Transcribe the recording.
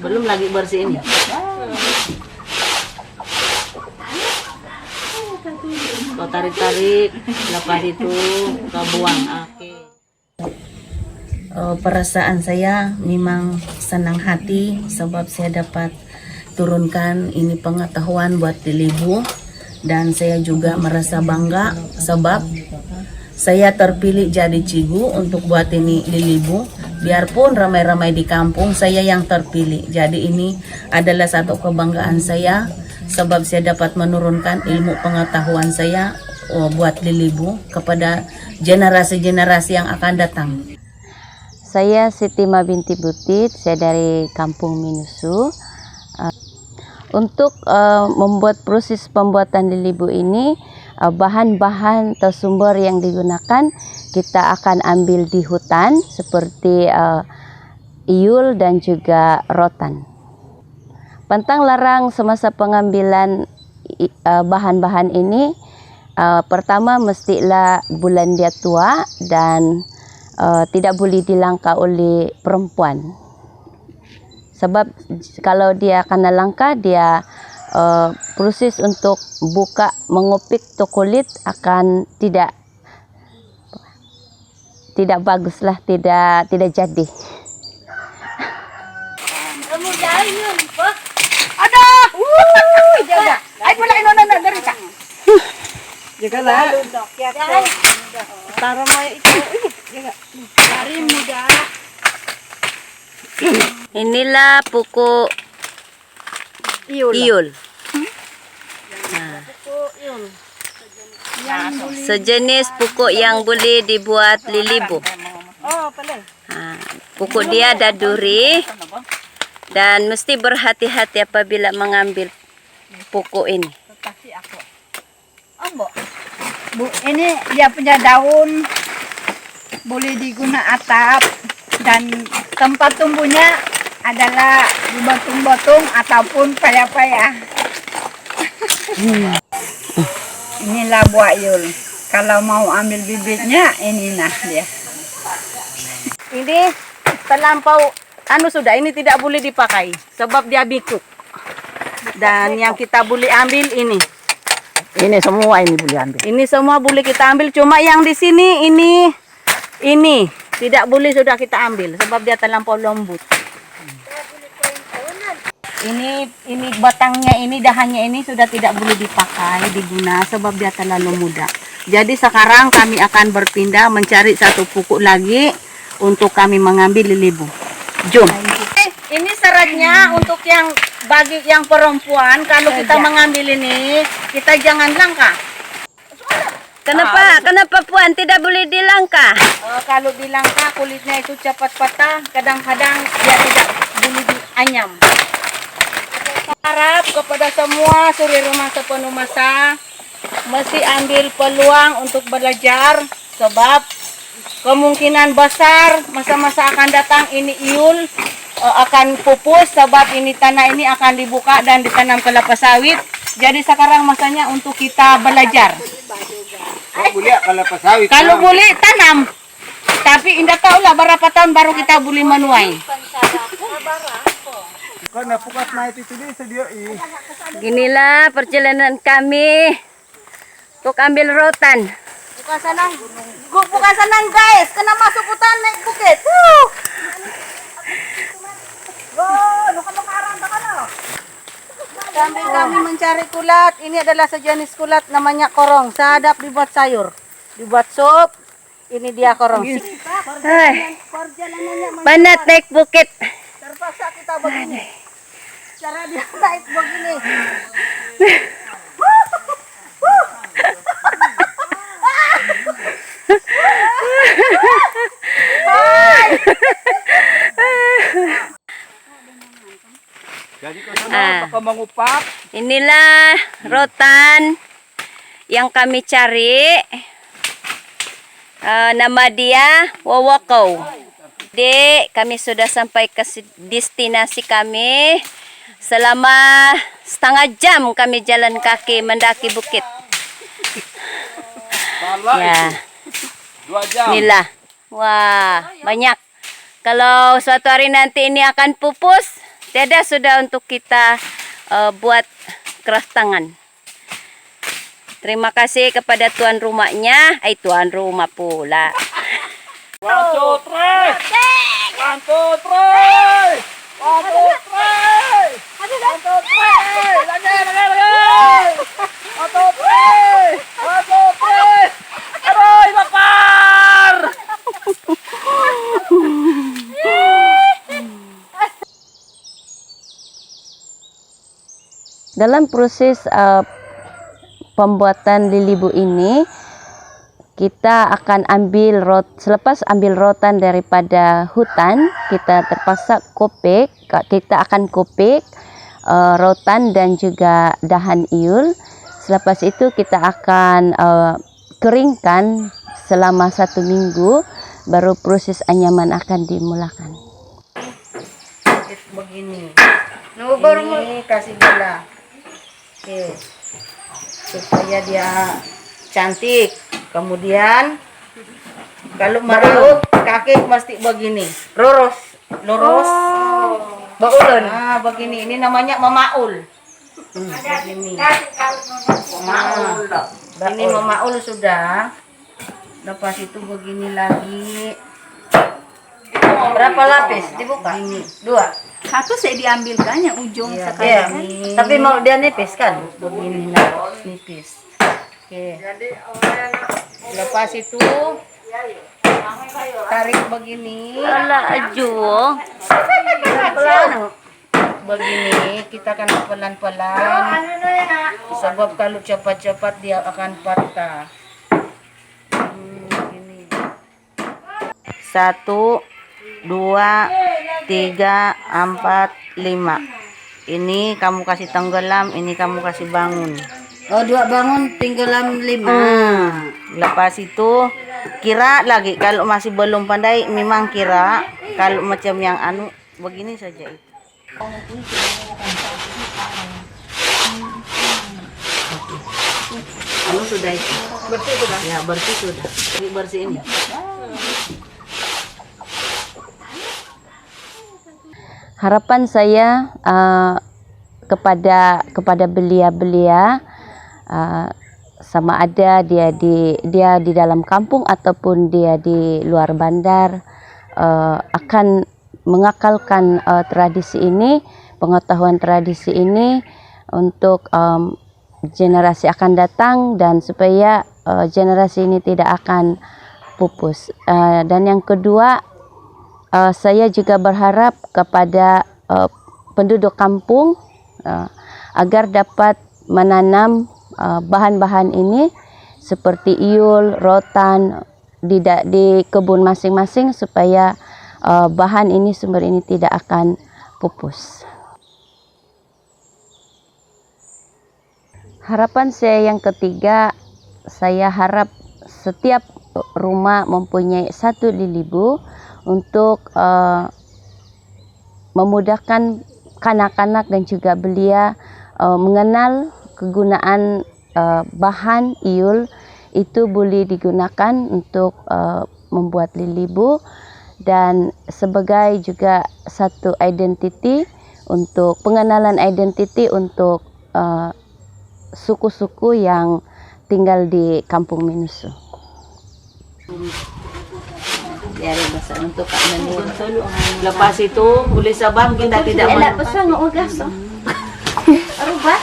Belum lagi bersihin. Kau tarik-tarik, lepas itu kau buang. Oke. Perasaan saya memang senang hati sebab saya dapat turunkan ini pengetahuan buat Lilibu, dan saya juga merasa bangga sebab saya terpilih jadi cigu untuk buat ini Lilibu. Biarpun ramai-ramai di kampung, saya yang terpilih. Jadi ini adalah satu kebanggaan saya sebab saya dapat menurunkan ilmu pengetahuan saya buat Lilibu kepada generasi-generasi yang akan datang. Saya Siti Ma binti Butit, saya dari Kampung Minusu. Untuk membuat proses pembuatan Lilibu ini, bahan-bahan atau sumber yang digunakan kita akan ambil di hutan seperti iul dan juga rotan. Pantang larang semasa pengambilan bahan-bahan ini, pertama mestilah bulan dia tua dan tidak boleh dilangkah oleh perempuan. Sebab kalau dia kena langkah, dia proses untuk buka mengupik tu kulit akan tidak baguslah, tidak jadi. Kamu jalan, ada, jaga. Ay pula ino dari ka. Jaga lah. Tara mo ito. Jaga. Dari muda. Inilah pokok iul. Sejenis pokok yang boleh dibuat Lilibu. Oh, pala. Pokok dia ada duri dan mesti berhati-hati apabila mengambil pokok ini. Kasih aku. Ambo. Bu, ini dia punya daun boleh diguna atap dan tempat tumbuhnya adalah di batung-batung ataupun paya-paya. Inilah buah iul. Kalau mau ambil bibitnya, ini nah dia. Ini terlampau sudah, ini tidak boleh dipakai sebab dia bikut. Dan yang kita boleh ambil ini. Ini semua ini boleh ambil. Ini semua boleh kita ambil, cuma yang di sini ini tidak boleh sudah kita ambil sebab dia terlampau lembut. Ini batangnya, ini dahannya ini sudah tidak boleh dipakai, diguna sebab dia terlalu muda. Jadi sekarang kami akan berpindah mencari satu pokok lagi untuk kami mengambil Lilibu. Jom. Ini syaratnya untuk bagi yang perempuan, kalau kita mengambil ini, kita jangan langkah. Kenapa puan tidak boleh dilangkah? Kalau dilangkah kulitnya itu cepat patah, kadang-kadang dia tidak boleh dianyam. Harap kepada semua suri rumah sepenuh masa mesti ambil peluang untuk belajar sebab kemungkinan besar masa-masa akan datang ini iul akan pupus sebab ini tanah ini akan dibuka dan ditanam kelapa sawit. Jadi sekarang masanya untuk kita belajar. Kalau boleh tanam, tapi indah tahu lah berapa tahun baru kita boleh menuai. Ginilah perjalanan kami untuk ambil rotan. Bukan senang guys, kena masuk hutan naik bukit. Sambil kami mencari kulat, ini adalah sejenis kulat namanya korong. Sadap dibuat sayur, dibuat sup. Ini dia korong. Banat naik bukit. Terpaksa kita begini. Cara dia naik begini. Inilah rotan yang kami cari. Nama dia Wawakau. Dek, kami sudah sampai ke destinasi kami. Selama setengah jam kami jalan kaki mendaki bukit. Ya. Inilah. Wah, banyak. Kalau suatu hari nanti ini akan pupus, tiada sudah untuk kita buat keras tangan. Terima kasih kepada tuan rumahnya. Tuan rumah pula. 1, 2, 3. 1, 2, 3. 1, 2, 3. 1, 2, 3. Lagi. 1, 2, 3. 1, 2, 3. Aduh, bakar. Dalam proses pembuatan lilibu ini, kita akan selepas ambil rotan daripada hutan, kita terpaksa kita akan kopek rotan dan juga dahan iul. Selepas itu kita akan keringkan selama 1 minggu, baru proses anyaman akan dimulakan. Begini. Ini kasih gula. Oke. Supaya dia cantik. Kemudian kalau meraup kaki mesti begini. Lurus. Baulun. Begini. Ini namanya memaul. Begini. Ini memaul sudah. Lepas itu begini lagi. Berapa lapis? Dibuka. Ini 2. Satu saya diambilkan yang ujung sekali. Iya. Tapi mau dia nipis kan? Begini lah, nipis. Oke. Lepas itu tarik begini. Alah, ajuh. Pelan. Begini, kita akan pelan-pelan. Sebab kalau cepat-cepat dia akan patah. Begini. 1, 2, 3, 4, 5. Ini kamu kasih tenggelam, ini kamu kasih bangun. Oh, 2 bangun, tenggelam 5. Lepas itu kira lagi. Kalau masih belum pandai, memang kira. Kalau macam yang begini saja itu. Sudah itu. Bersih sudah. Ya, bersih sudah. Bersih ini. Harapan saya kepada belia-belia, sama ada dia di dalam kampung ataupun dia di luar bandar, akan mengakalkan tradisi ini, pengetahuan tradisi ini untuk generasi akan datang, dan supaya generasi ini tidak akan pupus. Dan yang kedua, saya juga berharap kepada penduduk kampung agar dapat menanam bahan-bahan ini seperti iul, rotan di kebun masing-masing, supaya bahan ini, sumber ini tidak akan pupus. Harapan saya yang ketiga, saya harap setiap rumah mempunyai 1 lilibu untuk memudahkan kanak-kanak dan juga belia mengenal kegunaan bahan iul itu boleh digunakan untuk membuat lilibu, dan sebagai juga satu identiti untuk pengenalan identiti untuk suku-suku yang tinggal di Kampung Minusu. Ya, untuk lepas itu boleh sabang kita tidak mau. Enak besar ngau gas. Arubah.